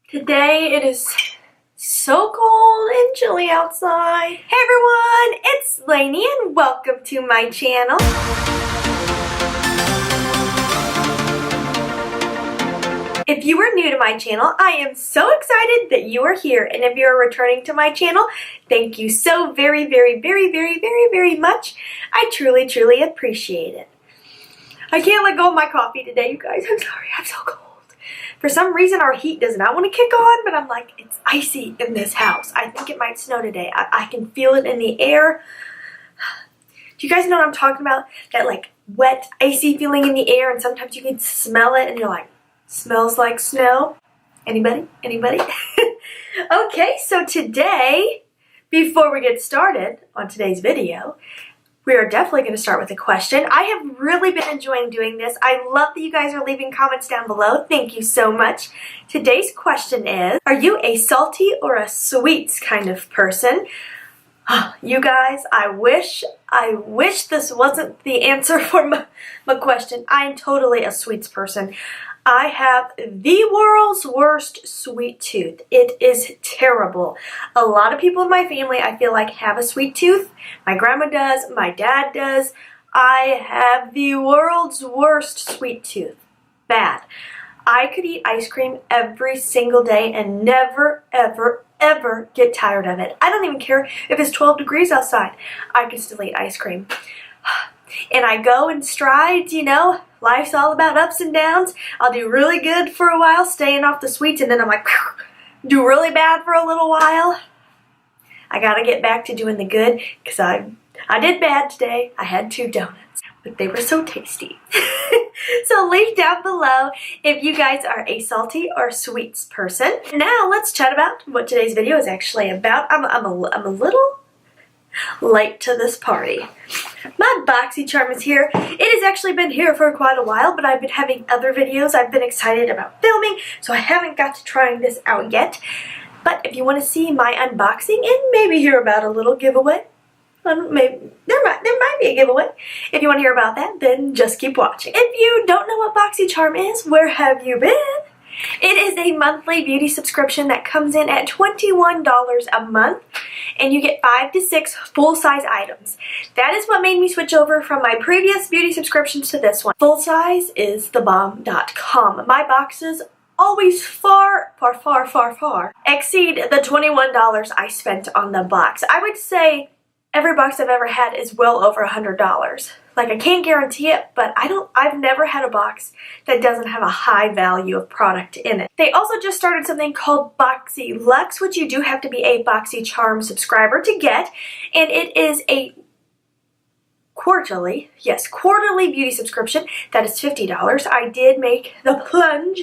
Today it is so cold and chilly outside. Hey everyone, it's Laynie and welcome to my channel. If you are new to my channel, I am so excited that you are here, and if you are returning to my channel, thank you so very much. I truly appreciate it. I can't let go of my coffee today, you guys. I'm sorry, I'm so cold. For some reason, our heat does not want to kick on, but I'm like, it's icy in this house. I think it might snow today. I can feel it in the air. Do you guys know what I'm talking about? That like wet, icy feeling in the air, and sometimes you can smell it and you're like, smells like snow. Anybody? Anybody? Okay, so today, before we get started on today's video, we are definitely going to start with a question. I have really been enjoying doing this. I love that you guys are leaving comments down below. Thank you so much. Today's question is, are you a salty or a sweets kind of person? You guys, I wish this wasn't the answer for my question. I am totally a sweets person. I have the world's worst sweet tooth. It is terrible. A lot of people in my family, I feel like, have a sweet tooth. My grandma does, my dad does. I have the world's worst sweet tooth. Bad. I could eat ice cream every single day and never, ever get tired of it. I don't even care if it's 12 degrees outside. I can still eat ice cream. And I go in strides, you know. Life's all about ups and downs. I'll do really good for a while, staying off the sweets, and then I'm like, do really bad for a little while. I gotta get back to doing the good, because I did bad today. I had 2 donuts, but they were so tasty. So leave down below if you guys are a salty or sweets person. Now let's chat about what today's video is actually about. I'm a little late to this party. My Boxycharm is here. It has actually been here for quite a while, but I've been having other videos I've been excited about filming, so I haven't got to trying this out yet. But if you want to see my unboxing and maybe hear about a little giveaway, maybe there might be a giveaway. If you want to hear about that, then just keep watching. If you don't know what Boxycharm is, where have you been? It is a monthly beauty subscription that comes in at $21 a month, and you get 5 to 6 full-size items. That is what made me switch over from my previous beauty subscriptions to this one. Full size is thebomb.com. My boxes always far exceed the $21 I spent on the box. I would say every box I've ever had is well over $100. Like, I can't guarantee it, but I've never had a box that doesn't have a high value of product in it. They also just started something called Boxy Luxe, which you do have to be a Boxycharm subscriber to get, and it is a quarterly beauty subscription that is $50. I did make the plunge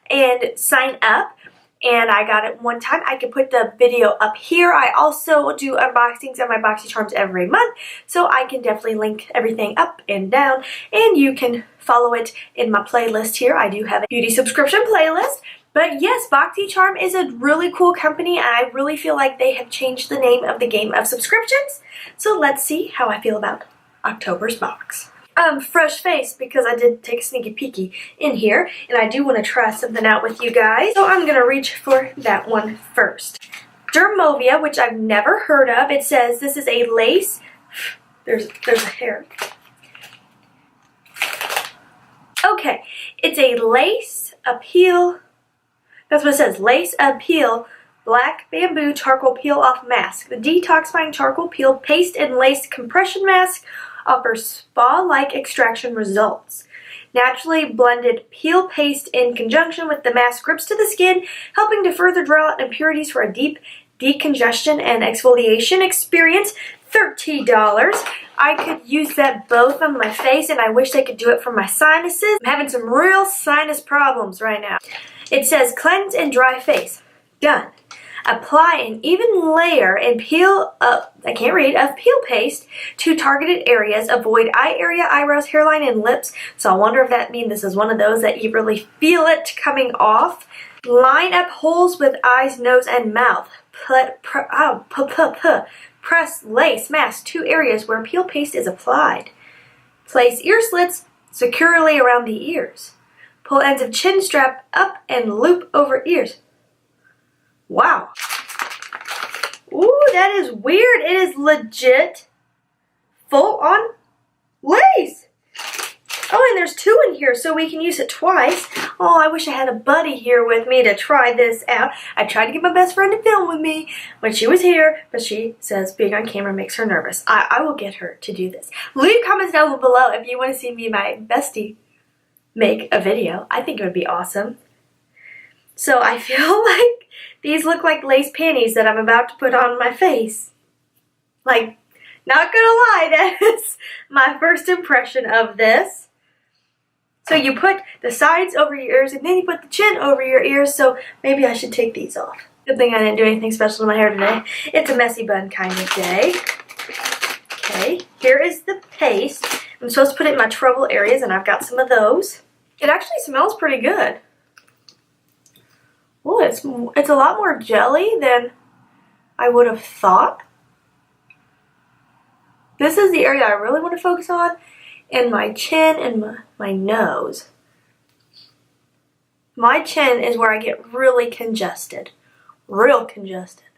and sign up, and I got it one time. I can put the video up here. I also do unboxings of my Boxycharms every month, so I can definitely link everything up and down, and you can follow it in my playlist here. I do have a beauty subscription playlist. But yes, Boxycharm is a really cool company, and I really feel like they have changed the name of the game of subscriptions. So let's see how I feel about October's box. Fresh face, because I did take a sneaky peeky in here, and I do want to try something out with you guys. So I'm going to reach for that one first. Dermovia, which I've never heard of. It says this is a lace. There's a hair. Okay, it's a lace appeal. That's what it says. Lace appeal black bamboo charcoal peel off mask. The detoxifying charcoal peel paste and lace compression mask offers spa-like extraction results. Naturally blended peel paste in conjunction with the mask grips to the skin, helping to further draw out impurities for a deep decongestion and exfoliation experience. $30. I could use that both on my face, and I wish they could do it for my sinuses. I'm having some real sinus problems right now. It says cleanse and dry face. Done. Apply an even layer and peel of peel paste to targeted areas. Avoid eye area, eyebrows, hairline, and lips. So I wonder if that means this is one of those that you really feel it coming off. Line up holes with eyes, nose, and mouth. Press lace mask to areas where peel paste is applied. Place ear slits securely around the ears. Pull ends of chin strap up and loop over ears. Wow. Ooh, that is weird. It is legit full on lace. Oh, and there's 2 in here, so we can use it twice. Oh, I wish I had a buddy here with me to try this out. I tried to get my best friend to film with me when she was here, but she says being on camera makes her nervous. I will get her to do this. Leave comments down below if you want to see me and my bestie make a video. I think it would be awesome. So I feel like these look like lace panties that I'm about to put on my face. Like, not gonna lie, that is my first impression of this. So you put the sides over your ears and then you put the chin over your ears, so maybe I should take these off. Good thing I didn't do anything special to my hair today. It's a messy bun kind of day. Okay, here is the paste. I'm supposed to put it in my trouble areas, and I've got some of those. It actually smells pretty good. Oh, it's a lot more jelly than I would have thought. This is the area I really want to focus on, and my chin and my nose. My chin is where I get really congested. Real congested.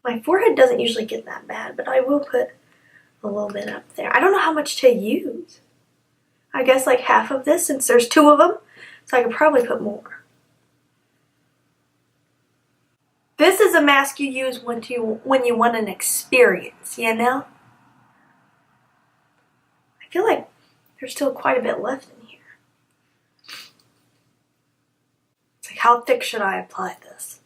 My forehead doesn't usually get that bad, but I will put a little bit up there. I don't know how much to use. I guess like half of this, since there's 2 of them, so I could probably put more. This is a mask you use when you want an experience, you know? I feel like there's still quite a bit left in here. It's like, how thick should I apply this?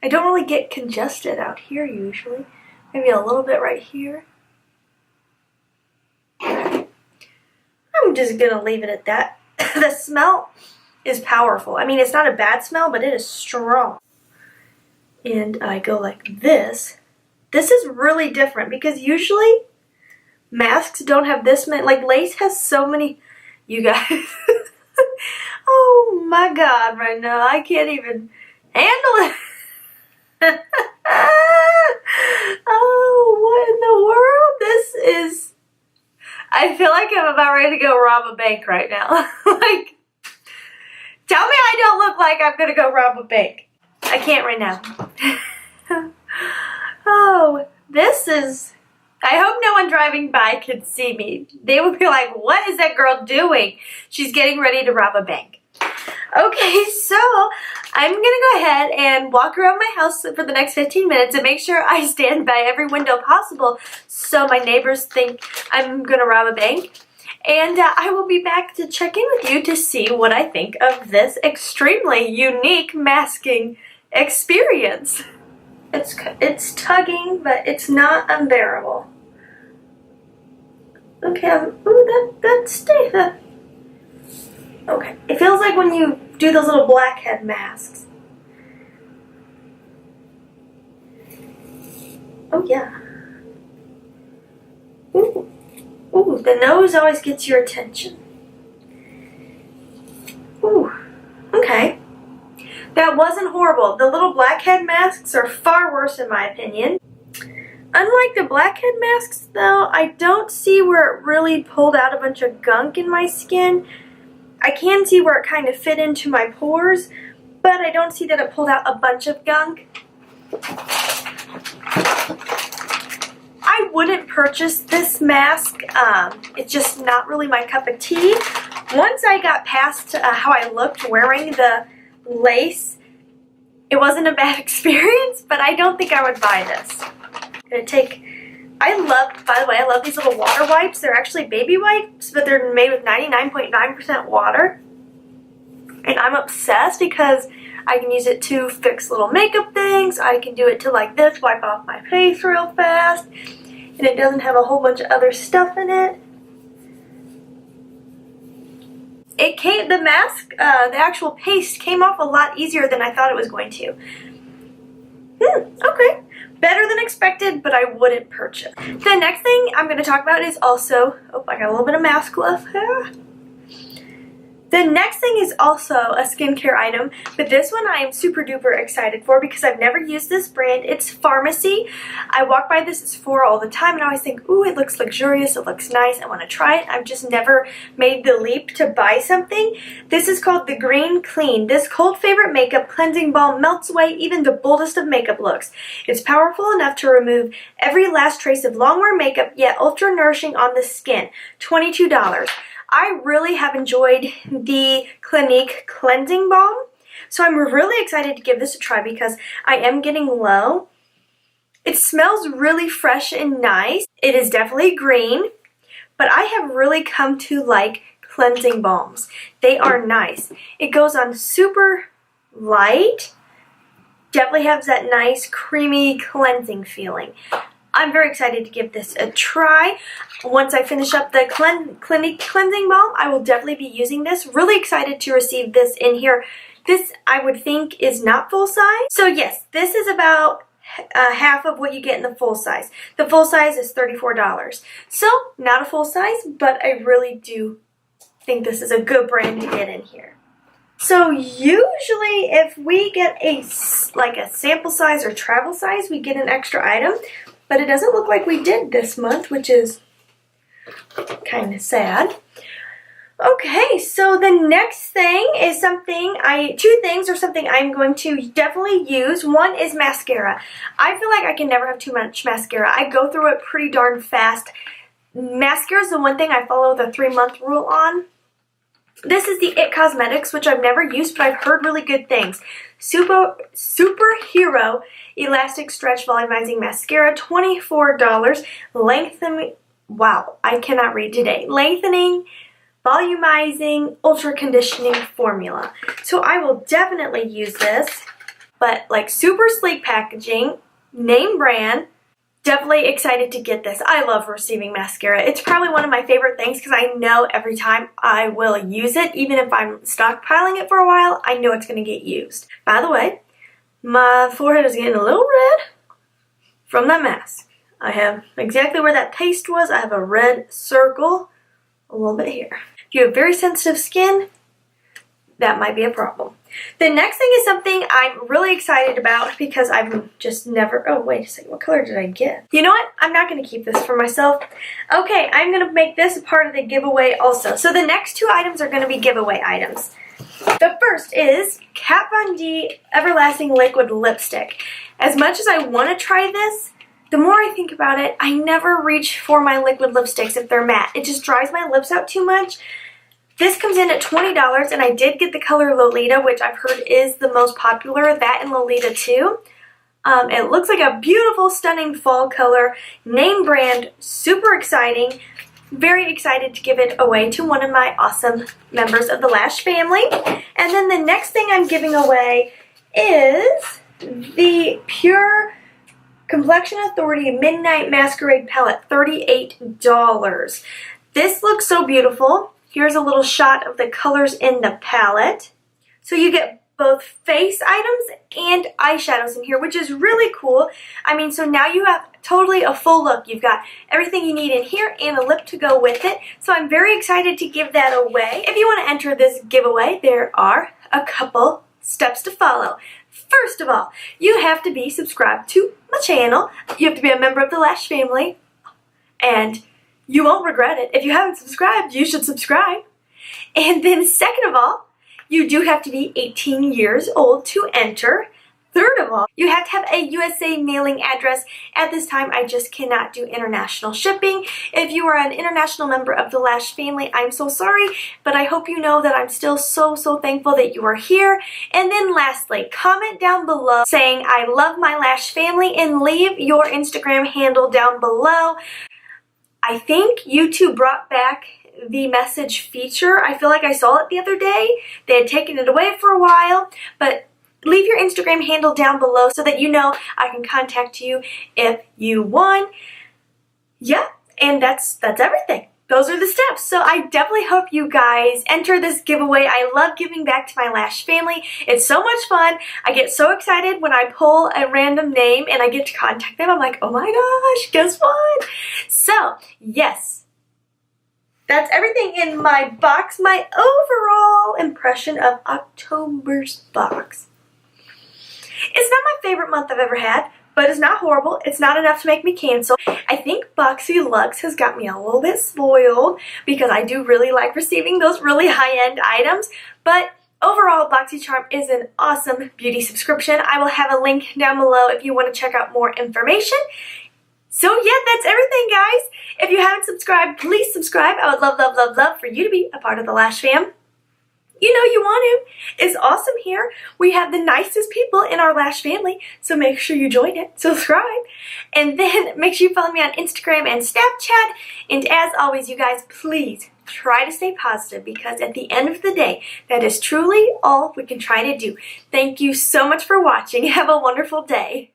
I don't really get congested out here usually. Maybe a little bit right here. I'm just gonna leave it at that. The smell is powerful. I mean, it's not a bad smell, but it is strong. And I go like this. This is really different because usually masks don't have this many. Like, lace has so many. You guys. Oh my God, right now I can't even handle it. Oh, what in the world? This is. I feel like I'm about ready to go rob a bank right now. Like, tell me I don't look like I'm gonna go rob a bank. I can't right now. Oh, this is... I hope no one driving by could see me. They would be like, what is that girl doing? She's getting ready to rob a bank. Okay, so I'm gonna go ahead and walk around my house for the next 15 minutes and make sure I stand by every window possible so my neighbors think I'm gonna rob a bank. And I will be back to check in with you to see what I think of this extremely unique masking experience. It's tugging, but it's not unbearable. Okay, okay, it feels like when you do those little blackhead masks. Oh yeah. Ooh, ooh, the nose always gets your attention. Ooh, okay. That wasn't horrible. The little blackhead masks are far worse in my opinion. Unlike the blackhead masks though, I don't see where it really pulled out a bunch of gunk in my skin. I can see where it kind of fit into my pores, but I don't see that it pulled out a bunch of gunk. I wouldn't purchase this mask. It's just not really my cup of tea. Once I got past how I looked wearing the lace, it wasn't a bad experience, but I don't think I would buy this. I'm gonna take, by the way, I love these little water wipes. They're actually baby wipes, but they're made with 99.9% water. And I'm obsessed because I can use it to fix little makeup things. I can do it to like this, wipe off my face real fast. And it doesn't have a whole bunch of other stuff in it. The mask, the actual paste came off a lot easier than I thought it was going to. Okay. Better than expected, but I wouldn't purchase. The next thing I'm going to talk about is also, oh, I got a little bit of mask left here. The The next thing is also a skincare item, but this one I am super duper excited for because I've never used this brand. It's Pharmacy. I walk by this Sephora all the time and I always think, ooh, it looks luxurious, it looks nice, I want to try it. I've just never made the leap to buy something. This is called the Green Clean. This cult favorite makeup cleansing balm melts away even the boldest of makeup looks. It's powerful enough to remove every last trace of long-wear makeup, yet ultra nourishing on the skin. $22. I really have enjoyed the Clinique Cleansing Balm, so I'm really excited to give this a try because I am getting low. It smells really fresh and nice. It is definitely green, but I have really come to like cleansing balms. They are nice. It goes on super light. Definitely has that nice creamy cleansing feeling. I'm very excited to give this a try. Once I finish up the Clinique Cleansing Balm, I will definitely be using this. Really excited to receive this in here. This, I would think, is not full size. So yes, this is about half of what you get in the full size. The full size is $34. So, not a full size, but I really do think this is a good brand to get in here. So usually if we get a sample size or travel size, we get an extra item. But it doesn't look like we did this month, which is kind of sad. Okay, so the next thing is two things are something I'm going to definitely use. One is mascara. I feel like I can never have too much mascara. I go through it pretty darn fast. Mascara is the one thing I follow the 3-month rule on. This is the IT Cosmetics, which I've never used, but I've heard really good things. Superhero Elastic Stretch Volumizing Mascara, $24. Lengthening, wow, I cannot read today. Lengthening, volumizing, ultra conditioning formula. So I will definitely use this, but like super sleek packaging, name brand. Definitely excited to get this. I love receiving mascara. It's probably one of my favorite things because I know every time I will use it, even if I'm stockpiling it for a while, I know it's going to get used. By the way, my forehead is getting a little red from that mask. I have exactly where that paste was. I have a red circle a little bit here. If you have very sensitive skin, that might be a problem. The next thing is something I'm really excited about because I've just never, oh wait a second, what color did I get? You know what? I'm not going to keep this for myself. Okay, I'm going to make this a part of the giveaway also. So the next two items are going to be giveaway items. The first is Kat Von D Everlasting Liquid Lipstick. As much as I want to try this, the more I think about it, I never reach for my liquid lipsticks if they're matte. It just dries my lips out too much. This comes in at $20, and I did get the color Lolita, which I've heard is the most popular, that and Lolita too. It looks like a beautiful, stunning fall color, name brand, super exciting. Very excited to give it away to one of my awesome members of the Lash family. And then the next thing I'm giving away is the Pure Complexion Authority Midnight Masquerade Palette, $38. This looks so beautiful. Here's a little shot of the colors in the palette. So you get both face items and eyeshadows in here, which is really cool. I mean, so now you have totally a full look. You've got everything you need in here and a lip to go with it. So I'm very excited to give that away. If you want to enter this giveaway, there are a couple steps to follow. First of all, you have to be subscribed to my channel. You have to be a member of the Lash family. And you won't regret it. If you haven't subscribed, you should subscribe. And then second of all, you do have to be 18 years old to enter. Third of all, you have to have a USA mailing address. At this time, I just cannot do international shipping. If you are an international member of the Lash family, I'm so sorry, but I hope you know that I'm still so thankful that you are here. And then lastly, comment down below saying I love my Lash family and leave your Instagram handle down below. I think YouTube brought back the message feature. I feel like I saw it the other day. They had taken it away for a while, but leave your Instagram handle down below so that you know I can contact you if you won. Yeah, and that's everything. Those are the steps. So I definitely hope you guys enter this giveaway. I love giving back to my Lash family. It's so much fun. I get so excited when I pull a random name and I get to contact them. I'm like, oh my gosh, guess what? So, yes. that's everything in my box, my overall impression of October's box. It's not my favorite month I've ever had, but it's not horrible. It's not enough to make me cancel. I think Boxy Luxe has got me a little bit spoiled because I do really like receiving those really high-end items, but overall, Boxycharm is an awesome beauty subscription. I will have a link down below if you want to check out more information. So yeah, that's everything, guys. If you haven't subscribed, please subscribe. I would love, love, love, love for you to be a part of the Lash Fam. You know you want to. It's awesome here. We have the nicest people in our Lash family, so make sure you join it, subscribe, and then make sure you follow me on Instagram and Snapchat. And as always, you guys, please try to stay positive because at the end of the day, that is truly all we can try to do. Thank you so much for watching. Have a wonderful day.